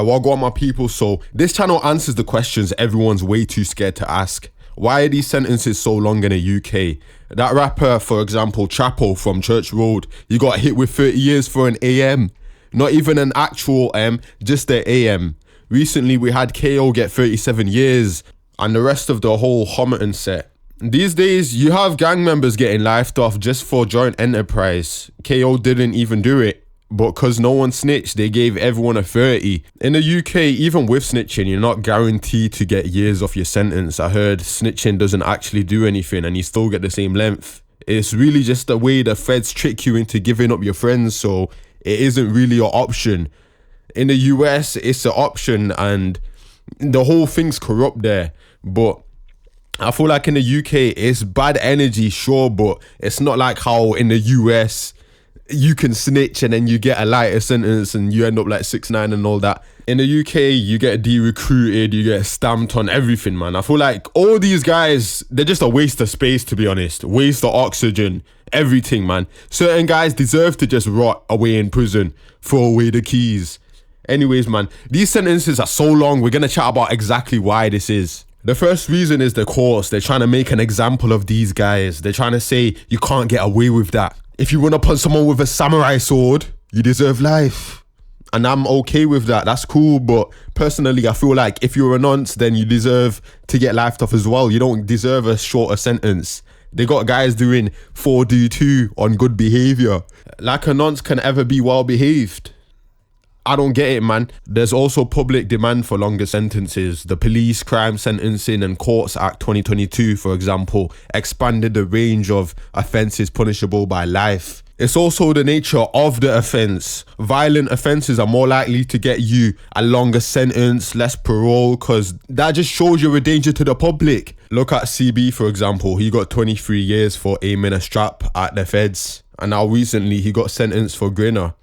Well, go on, my people. So this channel answers the questions everyone's way too scared to ask. Why are these sentences so long in the UK? That rapper, for example, Chapo from Church Road, he got hit with 30 years for an AM. Not even an actual M, just the AM. Recently, we had KO get 37 years and the rest of the whole Homerton set. These days, you have gang members getting lifed off just for joint enterprise. KO didn't even do it, but because no one snitched, they gave everyone a 30. In the UK, even with snitching, you're not guaranteed to get years off your sentence. I heard snitching doesn't actually do anything and you still get the same length. It's really just the way the feds trick you into giving up your friends, so it isn't really an option. In the US, it's an option and the whole thing's corrupt there. But I feel like in the UK, it's bad energy, sure, but it's not like how in the US, you can snitch and then you get a lighter sentence and you end up like 6-9 and all that. In the UK, you get de-recruited, you get stamped on everything, man. I feel like all these guys, they're just a waste of space, to be honest. Waste of oxygen, everything, man. Certain guys deserve to just rot away in prison, throw away the keys. Anyways, man, these sentences are so long, we're gonna chat about exactly why this is. The first reason is the courts. They're trying to make an example of these guys. They're trying to say, you can't get away with that. If you run upon someone with a samurai sword, you deserve life. And I'm okay with that. That's cool. But personally, I feel like if you're a nonce, then you deserve to get lifed off as well. You don't deserve a shorter sentence. They got guys doing 4-2 on good behavior. Like a nonce can ever be well behaved. I don't get it, man. There's also public demand for longer sentences. The Police Crime Sentencing and Courts Act 2022, for example, expanded the range of offences punishable by life. It's also the nature of the offence. Violent offences are more likely to get you a longer sentence, less parole, because that just shows you're a danger to the public. Look at CB, for example. He got 23 years for aiming a strap at the feds. And now recently, he got sentenced for grinner.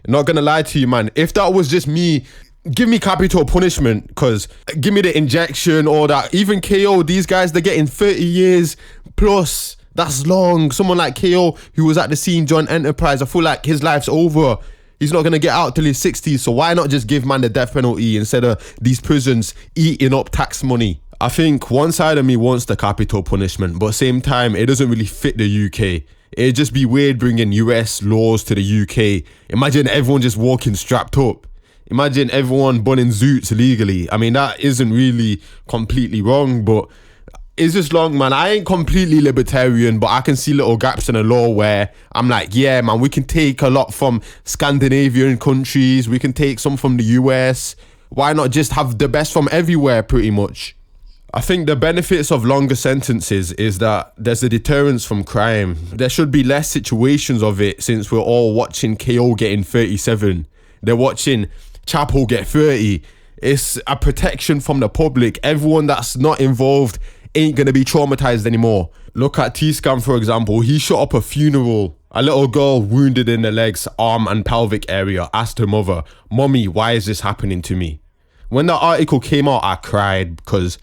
Not gonna lie to you, man. If that was just me, give me capital punishment, because give me the injection or that. Even KO, these guys, they're getting 30 years plus. That's long. Someone like KO, who was at the scene, joint enterprise, I feel like his life's over. He's not gonna get out till his 60s. So why not just give man the death penalty instead of these prisons eating up tax money? I think one side of me wants the capital punishment, but same time, it doesn't really fit the UK. It'd just be weird bringing US laws to the UK. Imagine everyone just walking strapped up. Imagine everyone bunning zoots legally. I mean, that isn't really completely wrong, but it's just long, man. I ain't completely libertarian, but I can see little gaps in the law where I'm like, yeah, man, we can take a lot from Scandinavian countries. We can take some from the US. Why not just have the best from everywhere, pretty much? I think the benefits of longer sentences is that there's a deterrence from crime. There should be less situations of it since we're all watching KO getting 37. They're watching Chapo get 30. It's a protection from the public. Everyone that's not involved ain't going to be traumatized anymore. Look at T-Scam, for example. He shot up a funeral. A little girl wounded in the legs, arm and pelvic area asked her mother, "Mommy, why is this happening to me?" When the article came out, I cried because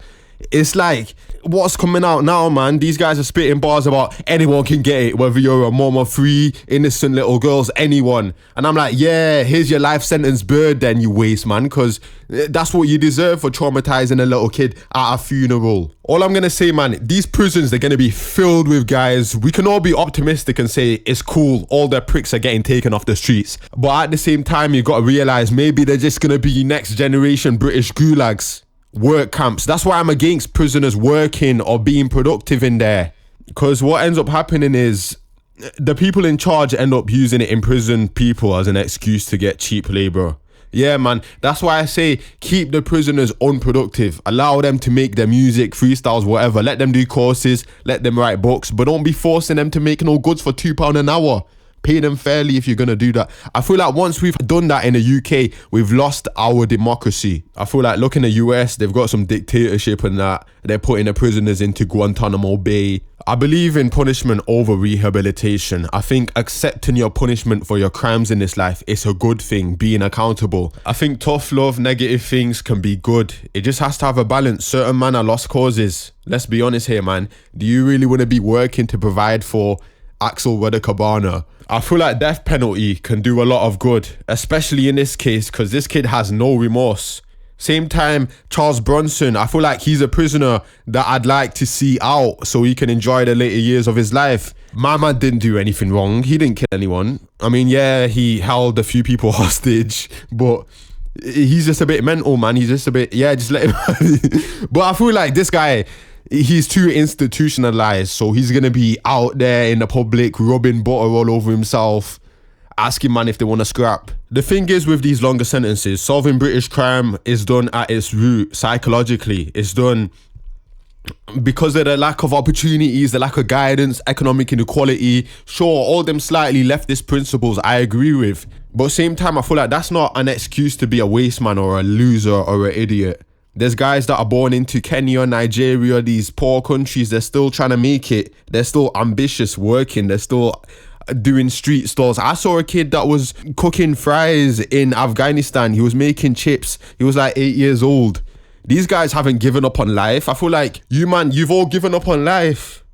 it's like, what's coming out now, man? These guys are spitting bars about anyone can get it, whether you're a mom of 3, innocent little girls, anyone. And I'm like, yeah, here's your life sentence bird then, you waste, man, because that's what you deserve for traumatizing a little kid at a funeral. All I'm going to say, man, these prisons, they're going to be filled with guys. We can all be optimistic and say it's cool, all their pricks are getting taken off the streets. But at the same time, you got to realize maybe they're just going to be next generation British gulags. Work camps. That's why I'm against prisoners working or being productive in there, because what ends up happening is the people in charge end up using it, imprisoned people as an excuse to get cheap labor. Yeah, man, that's why I say keep the prisoners unproductive. Allow them to make their music, freestyles, whatever. Let them do courses, let them write books, but don't be forcing them to make no goods for £2 an hour. Pay them fairly if you're going to do that. I feel like once we've done that in the UK, we've lost our democracy. I feel like look in the US, they've got some dictatorship and that. They're putting the prisoners into Guantanamo Bay. I believe in punishment over rehabilitation. I think accepting your punishment for your crimes in this life is a good thing, being accountable. I think tough love, negative things can be good. It just has to have a balance. Certain men are lost causes. Let's be honest here, man. Do you really want to be working to provide for Axel Cabana? I feel like death penalty can do a lot of good, especially in this case, because this kid has no remorse. Same time, Charles Bronson, I feel like he's a prisoner that I'd like to see out so he can enjoy the later years of his life. My man didn't do anything wrong. He didn't kill anyone. I mean, yeah, he held a few people hostage, but he's just a bit mental, man. He's just a bit, yeah, just let him. But I feel like this guy, he's too institutionalized, so he's gonna be out there in the public rubbing butter all over himself, asking man if they want to scrap. The thing is with these longer sentences, solving British crime is done at its root psychologically. It's done because of the lack of opportunities, the lack of guidance, economic inequality. Sure, all them slightly leftist principles I agree with, but at the same time I feel like that's not an excuse to be a waste man or a loser or an idiot. There's guys that are born into Kenya, Nigeria, these poor countries. They're still trying to make it. They're still ambitious, working. They're still doing street stalls. I saw a kid that was cooking fries in Afghanistan. He was making chips. He was like 8 years old. These guys haven't given up on life. I feel like you, man, you've all given up on life.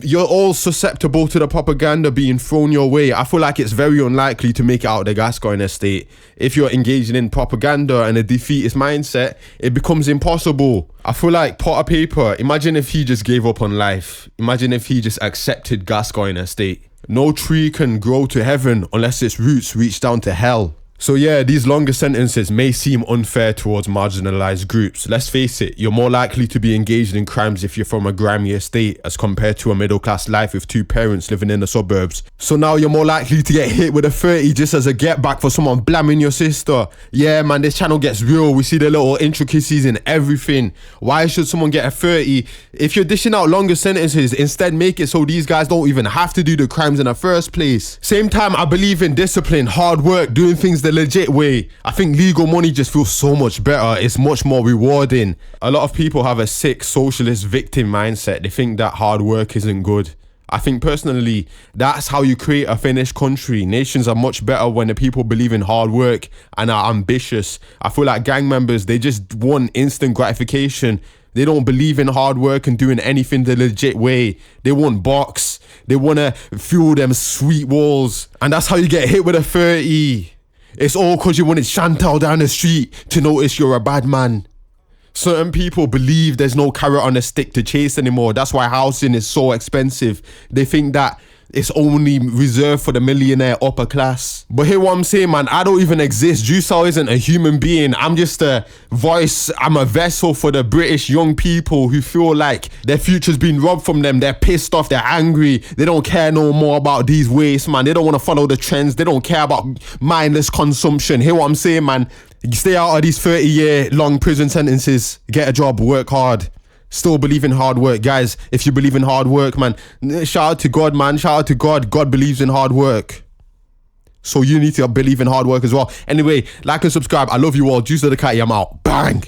You're all susceptible to the propaganda being thrown your way. I feel like it's very unlikely to make it out of the Gascoigne estate. If you're engaging in propaganda and a defeatist mindset, it becomes impossible. I feel like Potter Paper, imagine if he just gave up on life. Imagine if he just accepted Gascoigne estate. No tree can grow to heaven unless its roots reach down to hell. So yeah, these longer sentences may seem unfair towards marginalized groups. Let's face it, you're more likely to be engaged in crimes if you're from a grimy estate as compared to a middle class life with two parents living in the suburbs. So now you're more likely to get hit with a 30 just as a get back for someone blamming your sister. Yeah man, this channel gets real. We see the little intricacies in everything. Why should someone get a 30? If you're dishing out longer sentences, instead make it so these guys don't even have to do the crimes in the first place. Same time, I believe in discipline, hard work, doing things the legit way. I think legal money just feels so much better. It's much more rewarding. A lot of people have a sick socialist victim mindset. They think that hard work isn't good. I think personally, that's how you create a finished country. Nations are much better when the people believe in hard work and are ambitious. I feel like gang members, they just want instant gratification. They don't believe in hard work and doing anything the legit way. They want box. They want to fuel them sweet walls. And that's how you get hit with a 30. It's all because you wanted Chantal down the street to notice you're a bad man. Certain people believe there's no carrot on a stick to chase anymore. That's why housing is so expensive. They think that it's only reserved for the millionaire upper class. But hear what I'm saying, man. I don't even exist. Jusal isn't a human being. I'm just a voice. I'm a vessel for the British young people who feel like their future's been robbed from them. They're pissed off. They're angry. They don't care no more about these wastes, man. They don't want to follow the trends. They don't care about mindless consumption. Hear what I'm saying, man. You stay out of these 30-year long prison sentences. Get a job. Work hard. Still believe in hard work. Guys, if you believe in hard work, man, shout out to God, man. Shout out to God. God believes in hard work. So you need to believe in hard work as well. Anyway, like and subscribe. I love you all. Juice of the Catty, I'm out. Bang.